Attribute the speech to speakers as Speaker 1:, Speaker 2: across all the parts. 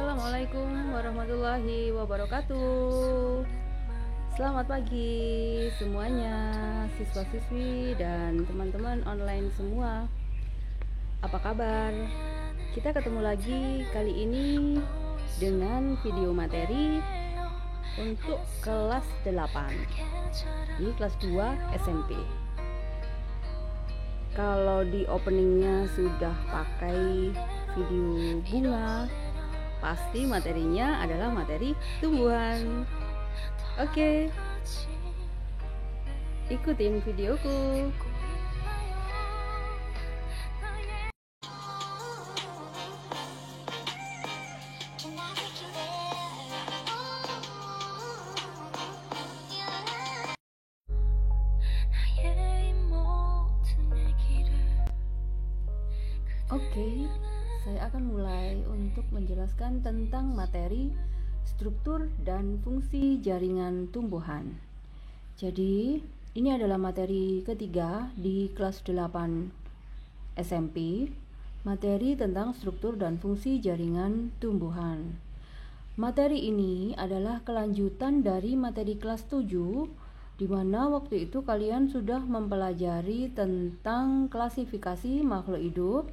Speaker 1: Assalamualaikum warahmatullahi wabarakatuh. Selamat pagi semuanya, siswa-siswi dan teman-teman online semua. Apa kabar? Kita ketemu lagi kali ini dengan video materi untuk kelas 8. Ini kelas 2 SMP. Kalau di openingnya sudah pakai video bunga, pasti materinya adalah materi tumbuhan. Oke, ikutin videoku. Oke, saya akan mulai untuk menjelaskan tentang materi struktur dan fungsi jaringan tumbuhan. Jadi, ini adalah materi ketiga di kelas 8 SMP, materi tentang struktur dan fungsi jaringan tumbuhan. Materi ini adalah kelanjutan dari materi kelas 7, di mana waktu itu kalian sudah mempelajari tentang klasifikasi makhluk hidup.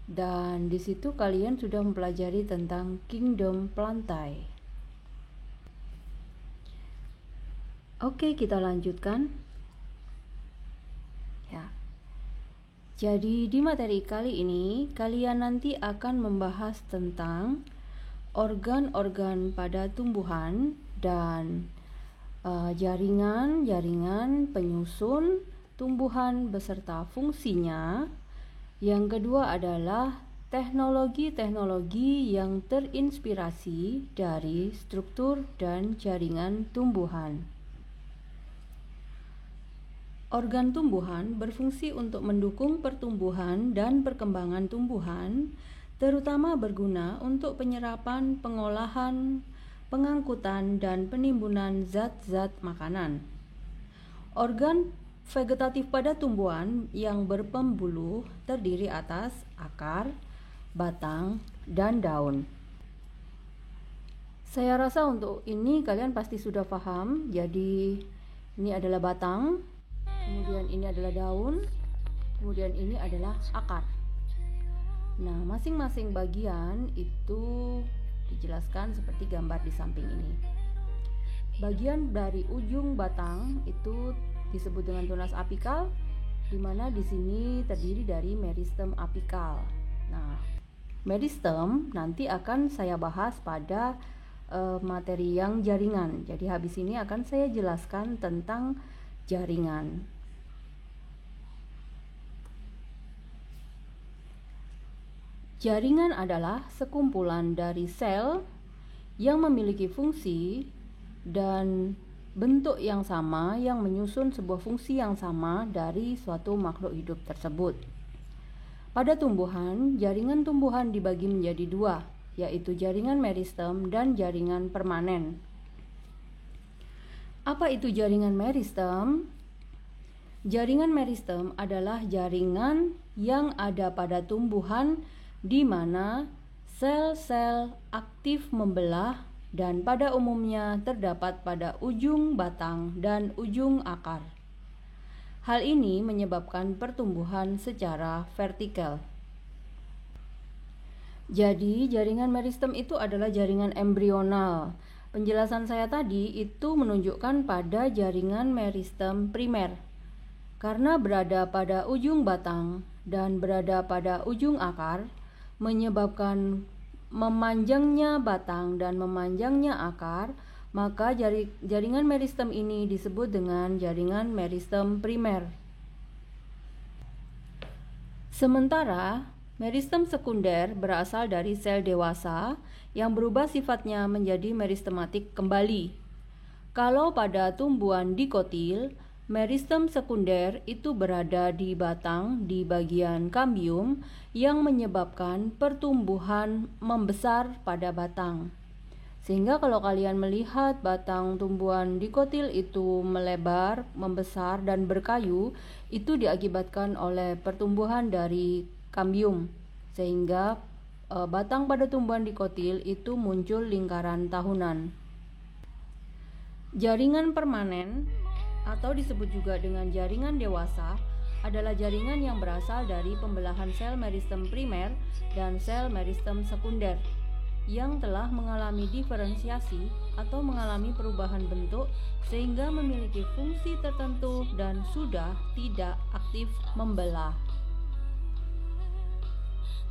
Speaker 1: Dan di situ kalian sudah mempelajari tentang kingdom plantae. Oke, kita lanjutkan. Ya. Jadi di materi kali ini kalian nanti akan membahas tentang organ-organ pada tumbuhan dan jaringan-jaringan penyusun tumbuhan beserta fungsinya. Yang kedua adalah teknologi-teknologi yang terinspirasi dari struktur dan jaringan tumbuhan. Organ tumbuhan berfungsi untuk mendukung pertumbuhan dan perkembangan tumbuhan, terutama berguna untuk penyerapan, pengolahan, pengangkutan, dan penimbunan zat-zat makanan. Organ vegetatif pada tumbuhan yang berpembuluh terdiri atas akar, batang, dan daun. Saya rasa untuk ini kalian pasti sudah paham. Jadi ini adalah batang, kemudian ini adalah daun, kemudian ini adalah akar. Nah, masing-masing bagian itu dijelaskan seperti gambar di samping ini. Bagian dari ujung batang itu disebut dengan tunas apikal, di mana di sini terdiri dari meristem apikal. Nah, meristem nanti akan saya bahas pada materi yang jaringan. Jadi habis ini akan saya jelaskan tentang jaringan. Jaringan adalah sekumpulan dari sel yang memiliki fungsi dan bentuk yang sama yang menyusun sebuah fungsi yang sama dari suatu makhluk hidup tersebut. Pada tumbuhan, jaringan tumbuhan dibagi menjadi dua, yaitu jaringan meristem dan jaringan permanen. Apa itu jaringan meristem? Jaringan meristem adalah jaringan yang ada pada tumbuhan di mana sel-sel aktif membelah dan pada umumnya terdapat pada ujung batang dan ujung akar. Hal ini menyebabkan pertumbuhan secara vertikal. Jadi, jaringan meristem itu adalah jaringan embrional. Penjelasan saya tadi itu menunjukkan pada jaringan meristem primer. Karena berada pada ujung batang dan berada pada ujung akar, menyebabkan memanjangnya batang dan memanjangnya akar, maka jaringan meristem ini disebut dengan jaringan meristem primer. Sementara meristem sekunder berasal dari sel dewasa yang berubah sifatnya menjadi meristematik kembali. Kalau pada tumbuhan dikotil, meristem sekunder itu berada di batang di bagian kambium yang menyebabkan pertumbuhan membesar pada batang. Sehingga kalau kalian melihat batang tumbuhan dikotil itu melebar, membesar, dan berkayu, itu diakibatkan oleh pertumbuhan dari kambium. Sehingga batang pada tumbuhan dikotil itu muncul lingkaran tahunan. Jaringan permanen atau disebut juga dengan jaringan dewasa adalah jaringan yang berasal dari pembelahan sel meristem primer dan sel meristem sekunder yang telah mengalami diferensiasi atau mengalami perubahan bentuk sehingga memiliki fungsi tertentu dan sudah tidak aktif membelah.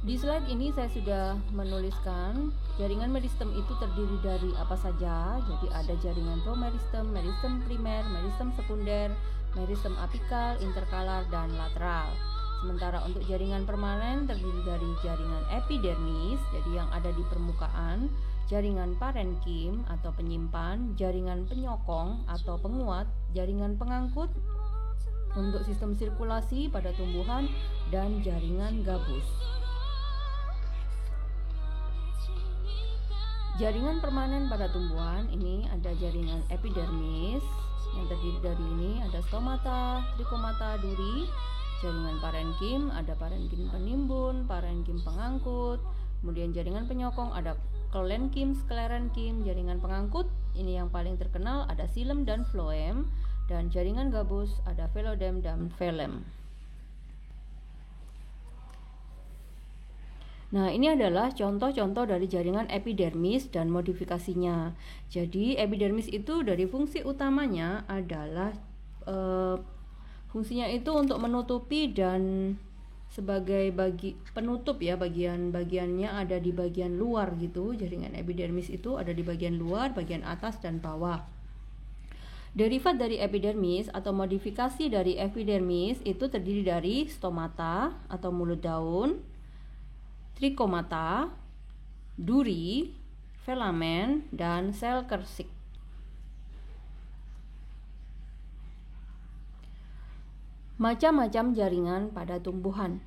Speaker 1: Di slide ini saya sudah menuliskan jaringan meristem itu terdiri dari apa saja. Jadi ada jaringan promeristem, meristem primer, meristem sekunder, meristem apikal, interkalar, dan lateral. Sementara untuk jaringan permanen terdiri dari jaringan epidermis, jadi yang ada di permukaan, jaringan parenkim atau penyimpan, jaringan penyokong atau penguat, jaringan pengangkut untuk sistem sirkulasi pada tumbuhan, dan jaringan gabus. Jaringan permanen pada tumbuhan ini ada jaringan epidermis yang terdiri dari ini ada stomata, trikomata, duri. Jaringan parenkim ada parenkim penimbun, parenkim pengangkut. Kemudian jaringan penyokong ada kolenkim, sklerenkim. Jaringan pengangkut ini yang paling terkenal ada xilem dan phloem. Dan jaringan gabus ada phylloden dan phloem. Nah, ini adalah contoh-contoh dari jaringan epidermis dan modifikasinya. Jadi, epidermis itu dari fungsi utamanya adalah fungsinya itu untuk menutupi dan sebagai penutup ya, bagian-bagiannya ada di bagian luar gitu. Jaringan epidermis itu ada di bagian luar, bagian atas dan bawah. Derivat dari epidermis atau modifikasi dari epidermis itu terdiri dari stomata atau mulut daun, trikomata, duri, filamen, dan sel kersik. Macam-macam jaringan pada tumbuhan.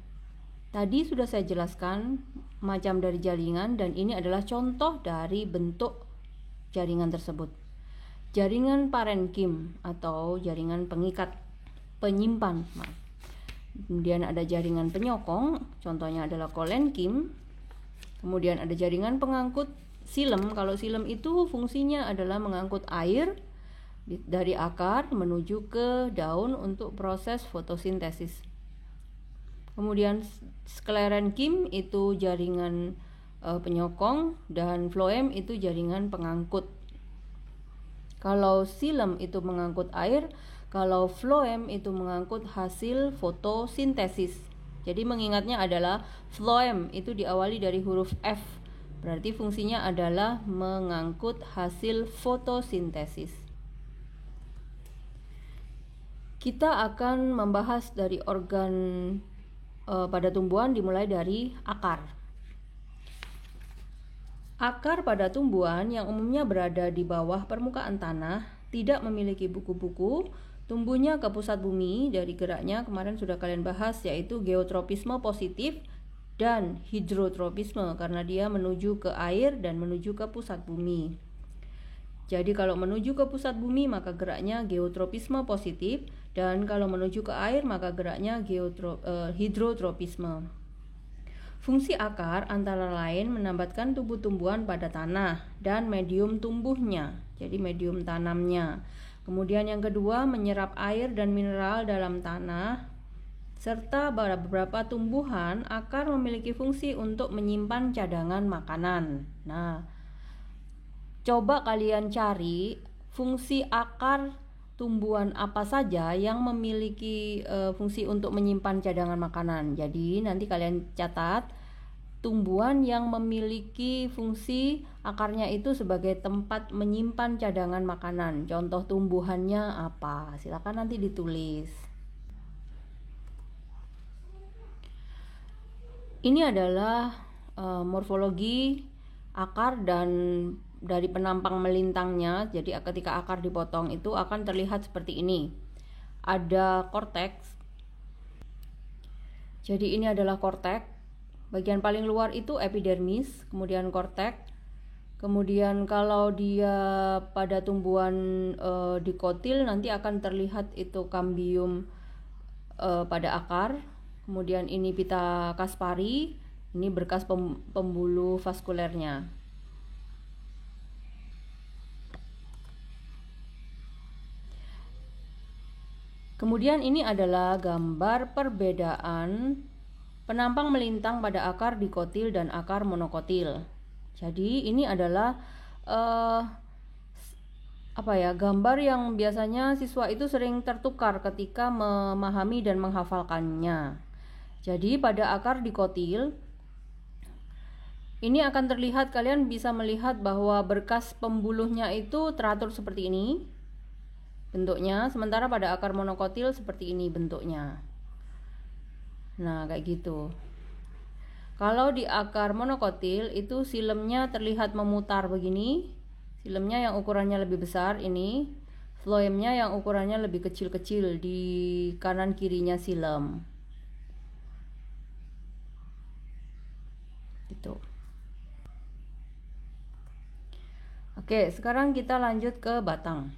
Speaker 1: Tadi sudah saya jelaskan macam dari jaringan dan ini adalah contoh dari bentuk jaringan tersebut. Jaringan parenkim atau jaringan pengikat, penyimpan. Kemudian ada jaringan penyokong, contohnya adalah kolenkim. Kemudian ada jaringan pengangkut xilem. Kalau xilem itu fungsinya adalah mengangkut air dari akar menuju ke daun untuk proses fotosintesis. Kemudian sklerenkim itu jaringan penyokong dan phloem itu jaringan pengangkut. Kalau xilem itu mengangkut air, kalau phloem itu mengangkut hasil fotosintesis. Jadi mengingatnya adalah phloem itu diawali dari huruf F. Berarti fungsinya adalah mengangkut hasil fotosintesis. Kita akan membahas dari organ pada tumbuhan dimulai dari akar. Akar pada tumbuhan yang umumnya berada di bawah permukaan tanah tidak memiliki buku-buku, tumbuhnya ke pusat bumi. Dari geraknya kemarin sudah kalian bahas, yaitu geotropisme positif dan hidrotropisme karena dia menuju ke air dan menuju ke pusat bumi. Jadi kalau menuju ke pusat bumi maka geraknya geotropisme positif, dan kalau menuju ke air maka geraknya hidrotropisme. Fungsi akar antara lain menambatkan tumbuh-tumbuhan pada tanah dan medium tumbuhnya, jadi medium tanamnya. Kemudian yang kedua, menyerap air dan mineral dalam tanah, serta pada beberapa tumbuhan akar memiliki fungsi untuk menyimpan cadangan makanan. Nah, coba kalian cari fungsi akar tumbuhan apa saja yang memiliki fungsi untuk menyimpan cadangan makanan. Jadi nanti kalian catat tumbuhan yang memiliki fungsi akarnya itu sebagai tempat menyimpan cadangan makanan. Contoh tumbuhannya apa? Silakan nanti ditulis. Ini adalah morfologi akar dan dari penampang melintangnya. Jadi ketika akar dipotong itu akan terlihat seperti ini. Ada korteks. Jadi ini adalah korteks. Bagian paling luar itu epidermis, kemudian korteks. Kemudian kalau dia pada tumbuhan dikotil nanti akan terlihat itu kambium pada akar. Kemudian ini pita kaspari Ini berkas pembuluh vaskulernya. Kemudian ini adalah gambar perbedaan penampang melintang pada akar dikotil dan akar monokotil. Jadi ini adalah gambar yang biasanya siswa itu sering tertukar ketika memahami dan menghafalkannya. Jadi pada akar dikotil ini akan terlihat, kalian bisa melihat bahwa berkas pembuluhnya itu teratur seperti ini bentuknya, sementara pada akar monokotil seperti ini bentuknya. Nah, kayak gitu. Kalau di akar monokotil itu silemnya terlihat memutar begini. Silemnya yang ukurannya lebih besar ini, floemnya yang ukurannya lebih kecil-kecil di kanan kirinya silem. Gitu. Oke, sekarang kita lanjut ke batang.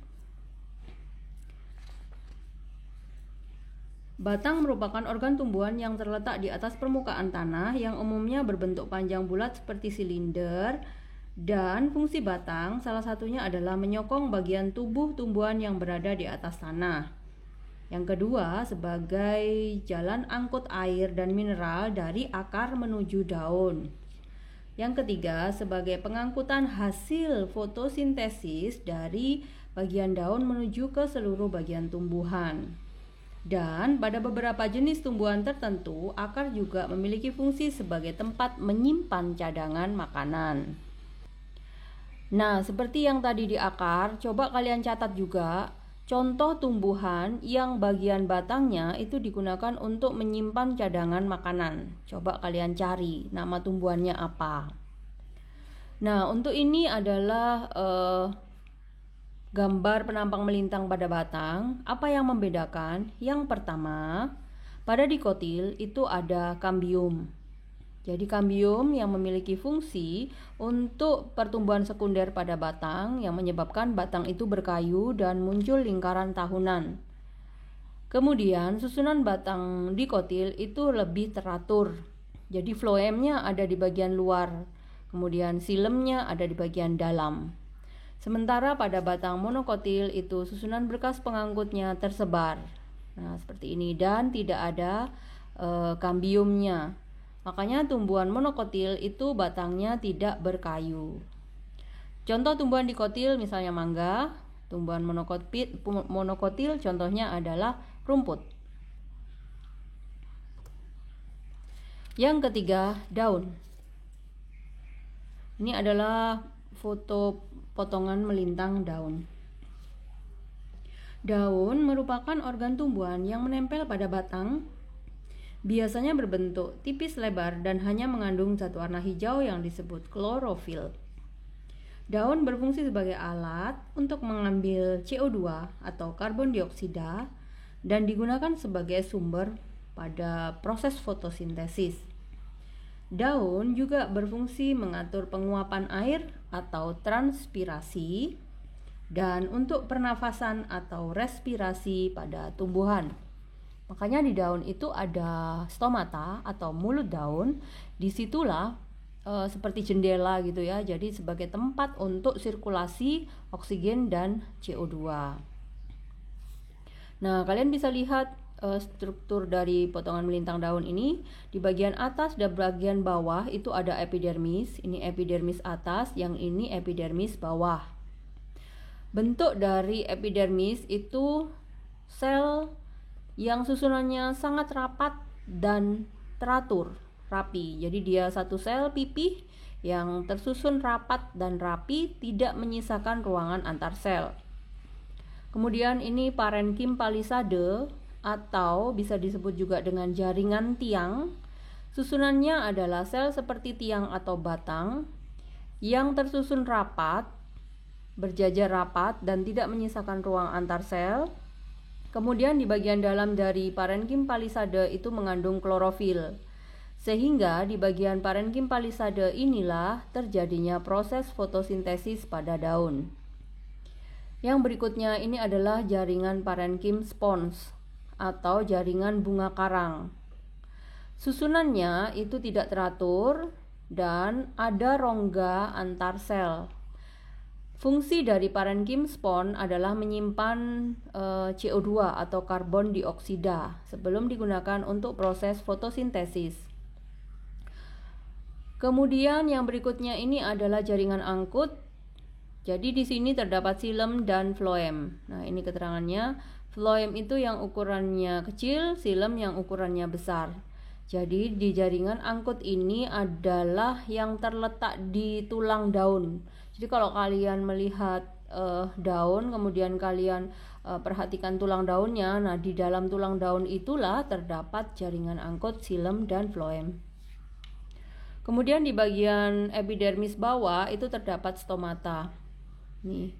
Speaker 1: Batang merupakan organ tumbuhan yang terletak di atas permukaan tanah yang umumnya berbentuk panjang bulat seperti silinder, dan fungsi batang salah satunya adalah menyokong bagian tubuh tumbuhan yang berada di atas tanah. Yang kedua, sebagai jalan angkut air dan mineral dari akar menuju daun. Yang ketiga, sebagai pengangkutan hasil fotosintesis dari bagian daun menuju ke seluruh bagian tumbuhan. Dan pada beberapa jenis tumbuhan tertentu, akar juga memiliki fungsi sebagai tempat menyimpan cadangan makanan. Nah, seperti yang tadi di akar, coba kalian catat juga contoh tumbuhan yang bagian batangnya itu digunakan untuk menyimpan cadangan makanan. Coba kalian cari nama tumbuhannya apa. Nah, untuk ini adalah gambar penampang melintang pada batang. Apa yang membedakan? Yang pertama, pada dikotil itu ada kambium. Jadi kambium yang memiliki fungsi untuk pertumbuhan sekunder pada batang yang menyebabkan batang itu berkayu dan muncul lingkaran tahunan. Kemudian susunan batang dikotil itu lebih teratur. Jadi floemnya ada di bagian luar, kemudian silemnya ada di bagian dalam. Sementara pada batang monokotil itu susunan berkas pengangkutnya tersebar. Nah, seperti ini, dan tidak ada kambiumnya. Makanya tumbuhan monokotil itu batangnya tidak berkayu. Contoh tumbuhan dikotil misalnya mangga. Tumbuhan monokotil contohnya adalah rumput. Yang ketiga, daun. Ini adalah foto potongan melintang daun. Daun merupakan organ tumbuhan yang menempel pada batang, biasanya berbentuk tipis lebar dan hanya mengandung zat warna hijau yang disebut klorofil. Daun berfungsi sebagai alat untuk mengambil CO2 atau karbon dioksida dan digunakan sebagai sumber pada proses fotosintesis. Daun juga berfungsi mengatur penguapan air atau transpirasi dan untuk pernafasan atau respirasi pada tumbuhan. Makanya di daun itu ada stomata atau mulut daun. Disitulah seperti jendela gitu ya. Jadi sebagai tempat untuk sirkulasi oksigen dan CO2. Nah, kalian bisa lihat struktur dari potongan melintang daun ini. Di bagian atas dan bagian bawah itu ada epidermis. Ini epidermis atas, yang ini epidermis bawah. Bentuk dari epidermis itu sel yang susunannya sangat rapat dan teratur, rapi. Jadi dia satu sel pipih yang tersusun rapat dan rapi, tidak menyisakan ruangan antar sel. Kemudian ini parenkim palisade atau bisa disebut juga dengan jaringan tiang. Susunannya adalah sel seperti tiang atau batang yang tersusun rapat, berjajar rapat dan tidak menyisakan ruang antar sel. Kemudian di bagian dalam dari parenkim palisade itu mengandung klorofil. Sehingga di bagian parenkim palisade inilah terjadinya proses fotosintesis pada daun. Yang berikutnya ini adalah jaringan parenkim spons atau jaringan bunga karang. Susunannya itu tidak teratur dan ada rongga antar sel. Fungsi dari parenkim spon adalah menyimpan CO2 atau karbon dioksida sebelum digunakan untuk proses fotosintesis. Kemudian yang berikutnya ini adalah jaringan angkut. Jadi di sini terdapat xilem dan floem. Nah, ini keterangannya. Floem itu yang ukurannya kecil, xilem yang ukurannya besar. Jadi di jaringan angkut ini adalah yang terletak di tulang daun. Jadi kalau kalian melihat daun, kemudian kalian perhatikan tulang daunnya, nah di dalam tulang daun itulah terdapat jaringan angkut, xilem dan floem. Kemudian di bagian epidermis bawah itu terdapat stomata. Nih,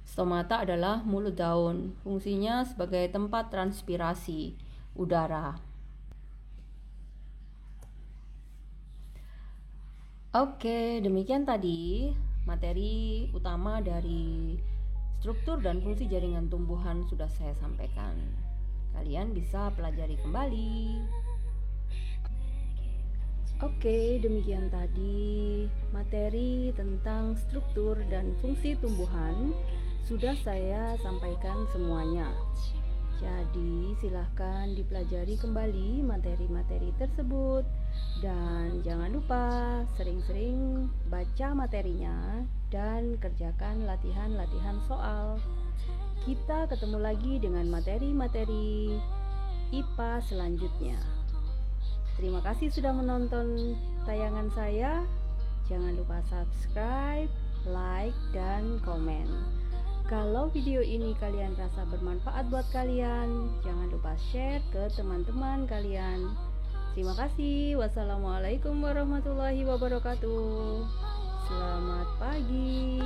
Speaker 1: stomata adalah mulut daun. Fungsinya sebagai tempat transpirasi udara. Oke, demikian tadi materi utama dari struktur dan fungsi jaringan tumbuhan sudah saya sampaikan. Kalian bisa pelajari kembali. Oke, demikian tadi materi tentang struktur dan fungsi tumbuhan sudah saya sampaikan semuanya. Jadi silahkan dipelajari kembali materi-materi tersebut dan jangan lupa sering-sering baca materinya dan kerjakan latihan-latihan soal. Kita ketemu lagi dengan materi-materi IPA selanjutnya. Terima kasih sudah menonton tayangan saya. Jangan lupa subscribe, like, dan komen. Kalau video ini kalian rasa bermanfaat buat kalian, jangan lupa share ke teman-teman kalian. Terima kasih. Wassalamualaikum warahmatullahi wabarakatuh. Selamat pagi.